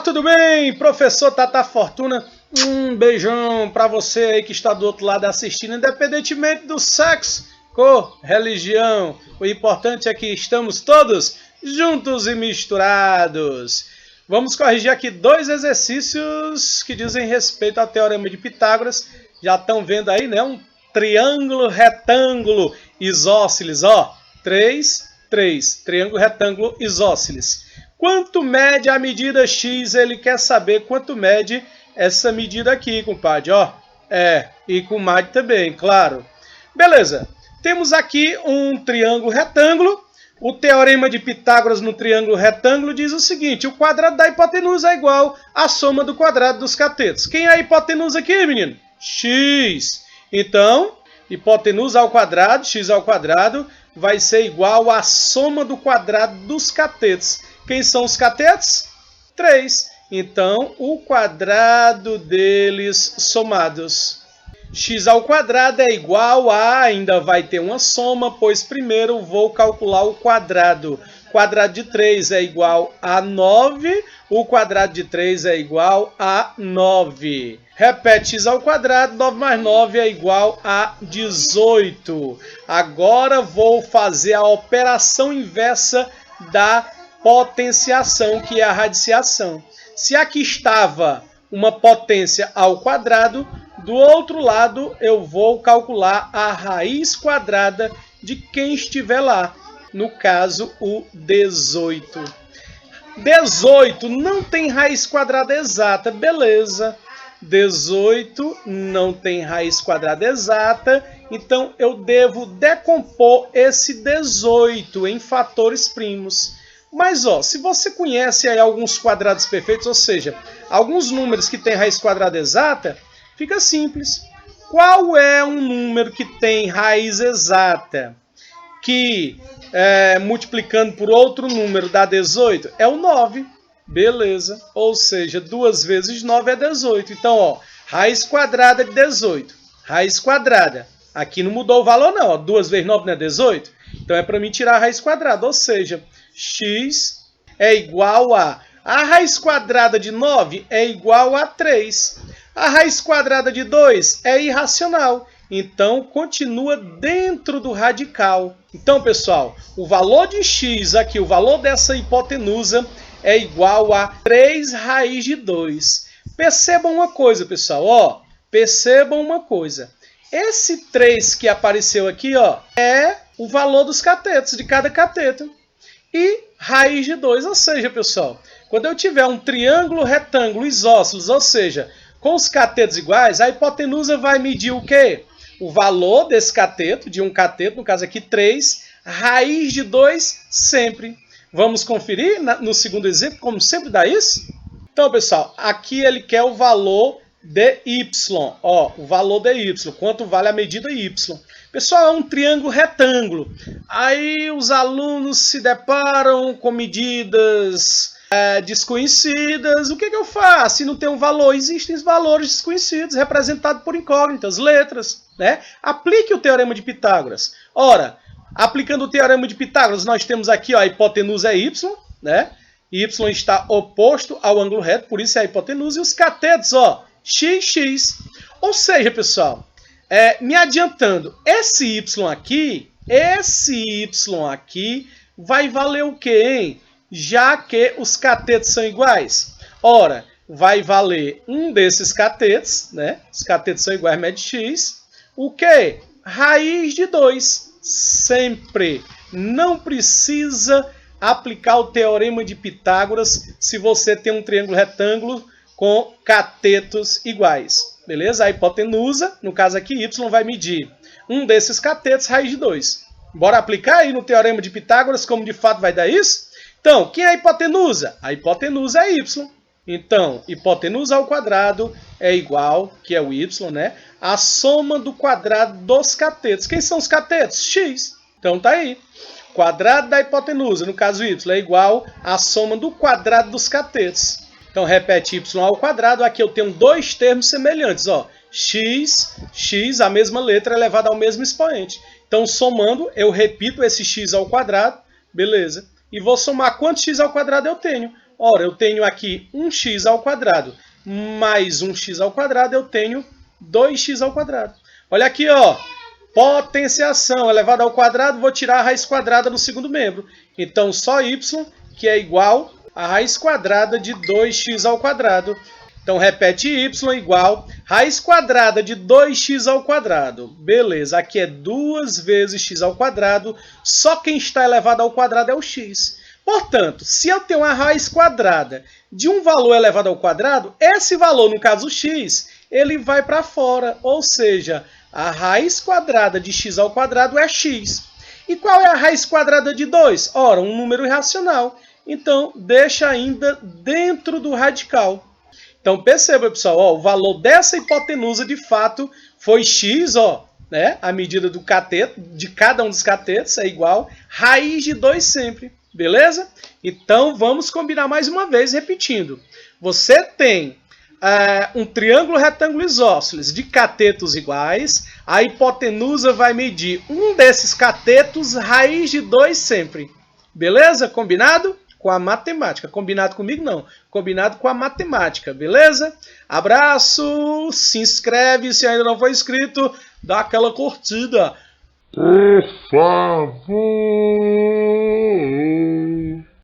tudo bem? Professor Tata Fortuna, um beijão para você aí que está do outro lado assistindo, independentemente do sexo, cor, religião. O importante é que estamos todos juntos e misturados. Vamos corrigir aqui dois exercícios que dizem respeito ao Teorema de Pitágoras. Já estão vendo aí, né? Um triângulo retângulo isósceles, ó. 3, 3. Triângulo retângulo isósceles. Quanto mede a medida x? Ele quer saber quanto mede essa medida aqui, compadre, ó. E com MAD também, claro. Beleza. Temos aqui um triângulo retângulo. O Teorema de Pitágoras no triângulo retângulo diz o seguinte: o quadrado da hipotenusa é igual à soma do quadrado dos catetos. Quem é a hipotenusa aqui, menino? X. Então, hipotenusa ao quadrado, x ao quadrado, vai ser igual à soma do quadrado dos catetos. Quem são os catetos? 3. Então, o quadrado deles somados. X ao quadrado é igual a, ainda vai ter uma soma, pois primeiro vou calcular o quadrado. O quadrado de 3 é igual a 9, o quadrado de 3 é igual a 9. Repete x ao quadrado, 9 mais 9 é igual a 18. Agora vou fazer a operação inversa da potenciação, que é a radiciação. Se aqui estava uma potência ao quadrado, do outro lado eu vou calcular a raiz quadrada de quem estiver lá. No caso, o 18. 18 não tem raiz quadrada exata, beleza. 18 não tem raiz quadrada exata, então eu devo decompor esse 18 em fatores primos. Mas, ó, se você conhece aí alguns quadrados perfeitos, ou seja, alguns números que têm raiz quadrada exata, fica simples. Qual é um número que tem raiz exata, que multiplicando por outro número dá 18? É o 9. Beleza. Ou seja, 2 vezes 9 é 18. Então, ó, raiz quadrada de 18. Raiz quadrada. Aqui não mudou o valor, não. Ó, 2 vezes 9 não é 18? Então, é para mim tirar a raiz quadrada. Ou seja, x é igual a raiz quadrada de 9 é igual a 3. A raiz quadrada de 2 é irracional. Então, continua dentro do radical. Então, pessoal, o valor de x aqui, o valor dessa hipotenusa, é igual a 3 raiz de 2. Percebam uma coisa, pessoal. Ó, percebam uma coisa. Esse 3 que apareceu aqui, ó, é o valor dos catetos, de cada cateto. E raiz de 2, ou seja, pessoal, quando eu tiver um triângulo retângulo isósceles, ou seja, com os catetos iguais, a hipotenusa vai medir o quê? O valor desse cateto, de um cateto, no caso aqui 3, raiz de 2 sempre. Vamos conferir no segundo exemplo, como sempre dá isso? Então, pessoal, aqui ele quer o valor de y. Ó, o valor de y, quanto vale a medida y. Pessoal, é um triângulo retângulo. Aí os alunos se deparam com medidas desconhecidas. O que eu faço? Se não tem um valor, existem valores desconhecidos, representados por incógnitas, letras, né? Aplique o Teorema de Pitágoras. Ora, aplicando o Teorema de Pitágoras, nós temos aqui, ó, a hipotenusa é y, né? Y está oposto ao ângulo reto, por isso é a hipotenusa. E os catetos, ó, x. Ou seja, pessoal, me adiantando, esse y aqui vai valer o quê, hein? Já que os catetos são iguais. Ora, vai valer um desses catetos, né? Os catetos são iguais, mede x. O quê? Raiz de 2. Sempre. Não precisa aplicar o Teorema de Pitágoras se você tem um triângulo retângulo com catetos iguais. Beleza? A hipotenusa, no caso aqui, y vai medir um desses catetos, raiz de 2. Bora aplicar aí no Teorema de Pitágoras como de fato vai dar isso? Então, quem é a hipotenusa? A hipotenusa é y. Então, hipotenusa ao quadrado é igual, que é o y, né? A soma do quadrado dos catetos. Quem são os catetos? X. Então, tá aí. Quadrado da hipotenusa, no caso y, é igual à soma do quadrado dos catetos. Então, repete y ao quadrado. Aqui eu tenho dois termos semelhantes, ó. X, a mesma letra elevada ao mesmo expoente. Então, somando, eu repito esse x ao quadrado, beleza? E vou somar quantos x ao quadrado eu tenho. Ora, eu tenho aqui 1x ao quadrado mais 1x ao quadrado, eu tenho 2x ao quadrado. Olha aqui, ó. Potenciação elevada ao quadrado, vou tirar a raiz quadrada no segundo membro. Então, só y, que é igual a raiz quadrada de 2x ao quadrado. Então, repete y igual raiz quadrada de 2x ao quadrado. Beleza, aqui é 2 vezes x ao quadrado. Só quem está elevado ao quadrado é o x. Portanto, se eu tenho a raiz quadrada de um valor elevado ao quadrado, esse valor, no caso x, ele vai para fora. Ou seja, a raiz quadrada de x ao quadrado é x. E qual é a raiz quadrada de 2? Ora, um número irracional. Então, deixa ainda dentro do radical. Então, perceba, pessoal, ó, o valor dessa hipotenusa, de fato, foi x, ó, né? A medida do cateto, de cada um dos catetos, é igual raiz de 2 sempre. Beleza? Então, vamos combinar mais uma vez, repetindo. Você tem um triângulo retângulo isósceles de catetos iguais. A hipotenusa vai medir um desses catetos, raiz de 2 sempre. Beleza? Combinado? Com a matemática. Combinado comigo, não. Combinado com a matemática. Beleza? Abraço. Se inscreve se ainda não for inscrito. Dá aquela curtida. Por favor.